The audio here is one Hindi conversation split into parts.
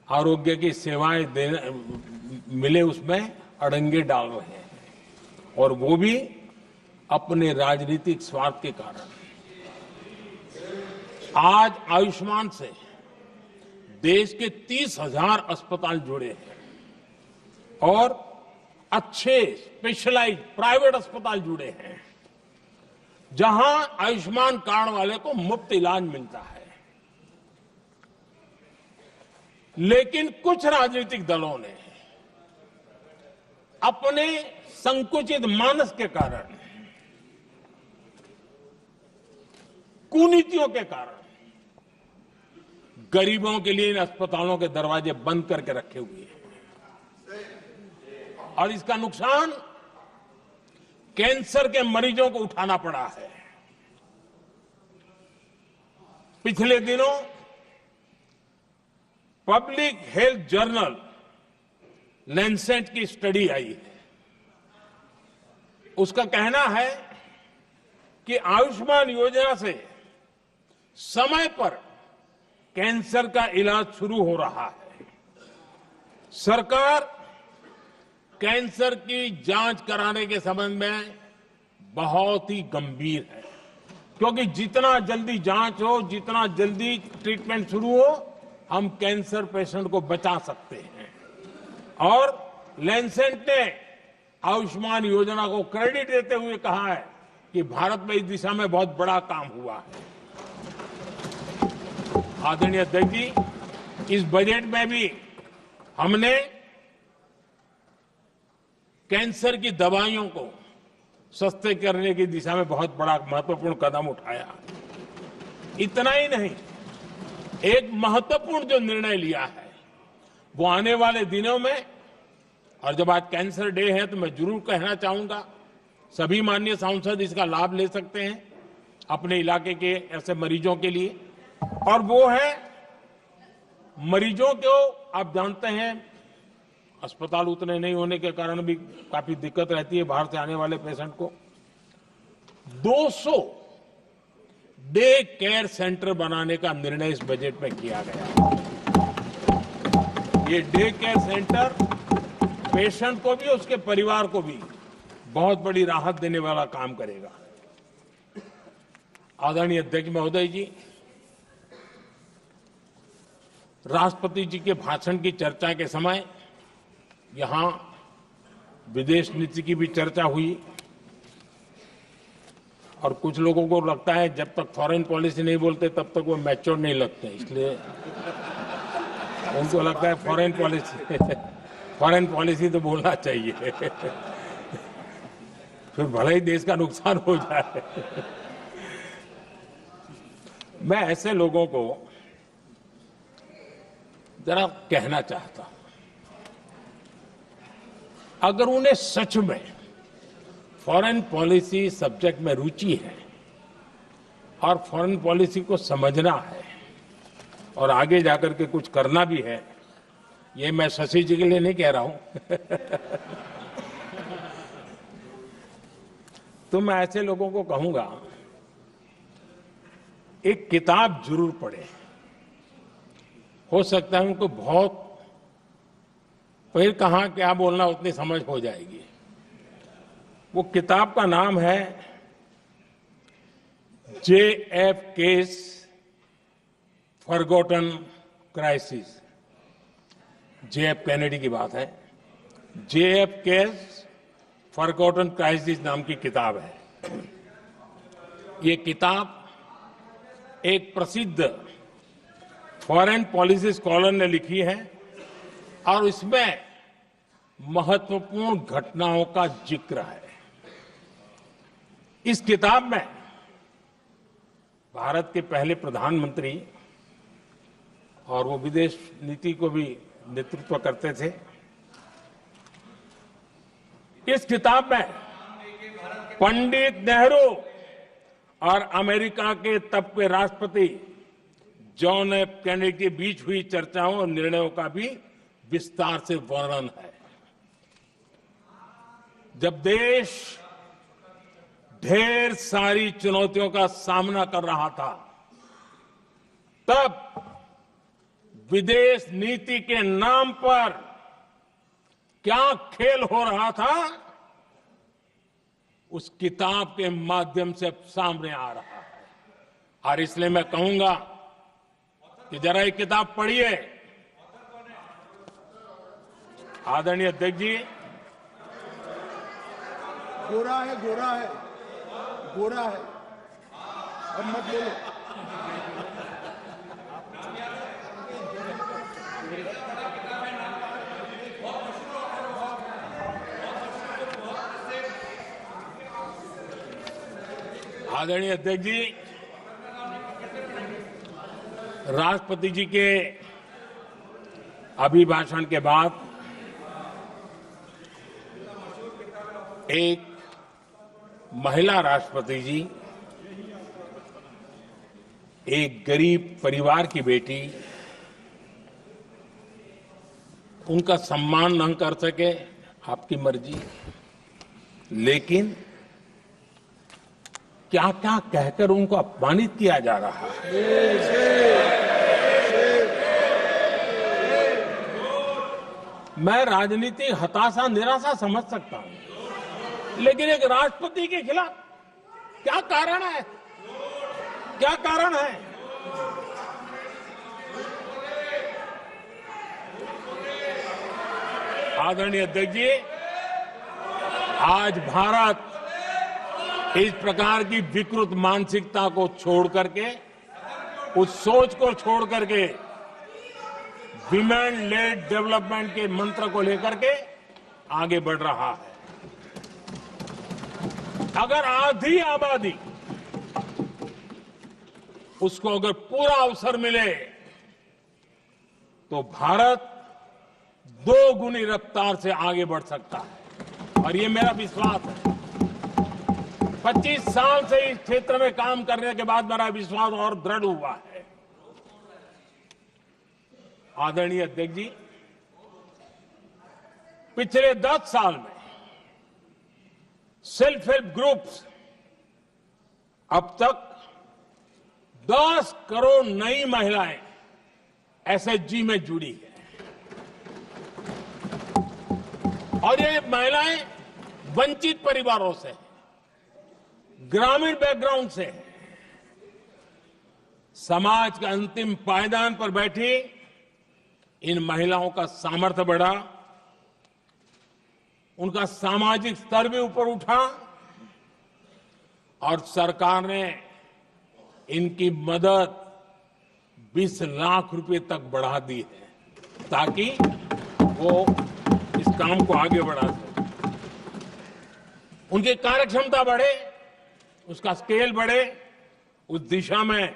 आरोग्य की सेवाएं देने मिले उसमें अड़ंगे डाल रहे हैं और वो भी अपने राजनीतिक स्वार्थ के कारण। आज आयुष्मान से देश के 30,000 अस्पताल जुड़े हैं और अच्छे स्पेशलाइज्ड प्राइवेट अस्पताल जुड़े हैं जहां आयुष्मान कार्ड वाले को मुफ्त इलाज मिलता है। लेकिन कुछ राजनीतिक दलों ने अपने संकुचित मानस के कारण, कुनीतियों के कारण गरीबों के लिए इन अस्पतालों के दरवाजे बंद करके रखे हुए हैं और इसका नुकसान कैंसर के मरीजों को उठाना पड़ा है। पिछले दिनों पब्लिक हेल्थ जर्नल लैंसेट की स्टडी आई है। उसका कहना है कि आयुष्मान योजना से समय पर कैंसर का इलाज शुरू हो रहा है। सरकार कैंसर की जांच कराने के संबंध में बहुत ही गंभीर है, क्योंकि जितना जल्दी जांच हो, जितना जल्दी ट्रीटमेंट शुरू हो, हम कैंसर पेशेंट को बचा सकते हैं। और लैंसेट ने आयुष्मान योजना को क्रेडिट देते हुए कहा है कि भारत में इस दिशा में बहुत बड़ा काम हुआ है। आदरणीय अध्यक्ष जी, इस बजट में भी हमने कैंसर की दवाइयों को सस्ते करने की दिशा में बहुत बड़ा महत्वपूर्ण कदम उठाया। इतना ही नहीं, एक महत्वपूर्ण जो निर्णय लिया है वो आने वाले दिनों में, और जब आज कैंसर डे है तो मैं जरूर कहना चाहूंगा, सभी माननीय सांसद इसका लाभ ले सकते हैं अपने इलाके के ऐसे मरीजों के लिए। और वो है मरीजों को, आप जानते हैं अस्पताल उतने नहीं होने के कारण भी काफी दिक्कत रहती है बाहर से आने वाले पेशेंट को। 200 डे केयर सेंटर बनाने का निर्णय इस बजट में किया गया। ये डे केयर सेंटर पेशेंट को भी, उसके परिवार को भी बहुत बड़ी राहत देने वाला काम करेगा। आदरणीय अध्यक्ष महोदय जी, राष्ट्रपति जी के भाषण की चर्चा के समय यहां विदेश नीति की भी चर्चा हुई और कुछ लोगों को लगता है जब तक फॉरेन पॉलिसी नहीं बोलते तब तक वो मैच्योर नहीं लगते, इसलिए उनको लगता है फॉरेन पॉलिसी तो बोलना चाहिए फिर भले ही देश का नुकसान हो जाए। मैं ऐसे लोगों को जरा कहना चाहता हूं, अगर उन्हें सच में फॉरेन पॉलिसी सब्जेक्ट में रुचि है और फॉरेन पॉलिसी को समझना है और आगे जाकर के कुछ करना भी है, ये मैं शशि जी के लिए नहीं कह रहा हूं तो मैं ऐसे लोगों को कहूंगा, एक किताब जरूर पढ़ें। हो सकता है उनको बहुत फिर कहां क्या बोलना उतनी समझ हो जाएगी। वो किताब का नाम है JF case forgotten crisis. JF Kennedy की बात है। JF केस फॉरगॉटन क्राइसिस नाम की किताब है। ये किताब एक प्रसिद्ध फॉरेन पॉलिसी स्कॉलर ने लिखी है और इसमें महत्वपूर्ण घटनाओं का जिक्र है। इस किताब में भारत के पहले प्रधानमंत्री, और वो विदेश नीति को भी नेतृत्व करते थे, इस किताब में पंडित नेहरू और अमेरिका के तब के राष्ट्रपति जॉन एफ कैनेडी के बीच हुई चर्चाओं और निर्णयों का भी विस्तार से वर्णन है। जब देश ढेर सारी चुनौतियों का सामना कर रहा था, तब विदेश नीति के नाम पर क्या खेल हो रहा था, उस किताब के माध्यम से सामने आ रहा है। और इसलिए मैं कहूंगा कि जरा ये किताब पढ़िए। आदरणीय अध्यक्ष जी, गोरा है, गोरा है, गोरा है, अब मत बोलो। आदरणीय अध्यक्ष जी, राष्ट्रपति जी के अभिभाषण के बाद एक महिला राष्ट्रपति जी, एक गरीब परिवार की बेटी, उनका सम्मान न कर सके, आपकी मर्जी, लेकिन क्या क्या कहकर उनको अपमानित किया जा रहा है। मैं राजनीतिक हताशा निराशा समझ सकता हूं, लेकिन एक राष्ट्रपति के खिलाफ क्या कारण है, क्या कारण है? आदरणीय अध्यक्ष जी, आज भारत इस प्रकार की विकृत मानसिकता को छोड़ करके, उस सोच को छोड़ करके, विमेन लेड डेवलपमेंट के मंत्र को लेकर के आगे बढ़ रहा है। अगर आधी आबादी उसको अगर पूरा अवसर मिले तो भारत 2 गुनी रफ्तार से आगे बढ़ सकता है, और ये मेरा विश्वास है। 25 साल से इस क्षेत्र में काम करने के बाद मेरा विश्वास और दृढ़ हुआ है। आदरणीय अध्यक्ष जी, पिछले 10 साल में सेल्फ हेल्प ग्रुप्स अब तक 10 करोड़ नई महिलाएं एसएचजी में जुड़ी है, और ये महिलाएं वंचित परिवारों से, ग्रामीण बैकग्राउंड से, समाज के अंतिम पायदान पर बैठी इन महिलाओं का सामर्थ्य बढ़ा, उनका सामाजिक स्तर भी ऊपर उठा, और सरकार ने इनकी मदद 20 लाख रुपए तक बढ़ा दी है, ताकि वो इस काम को आगे बढ़ा सके, उनकी कार्यक्षमता बढ़े, उसका स्केल बढ़े। उस दिशा में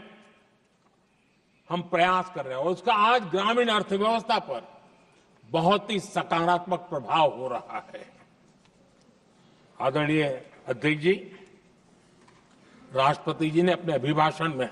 हम प्रयास कर रहे हैं, और उसका आज ग्रामीण अर्थव्यवस्था पर बहुत ही सकारात्मक प्रभाव हो रहा है। आदरणीय अध्यक्ष जी, राष्ट्रपति जी ने अपने अभिभाषण में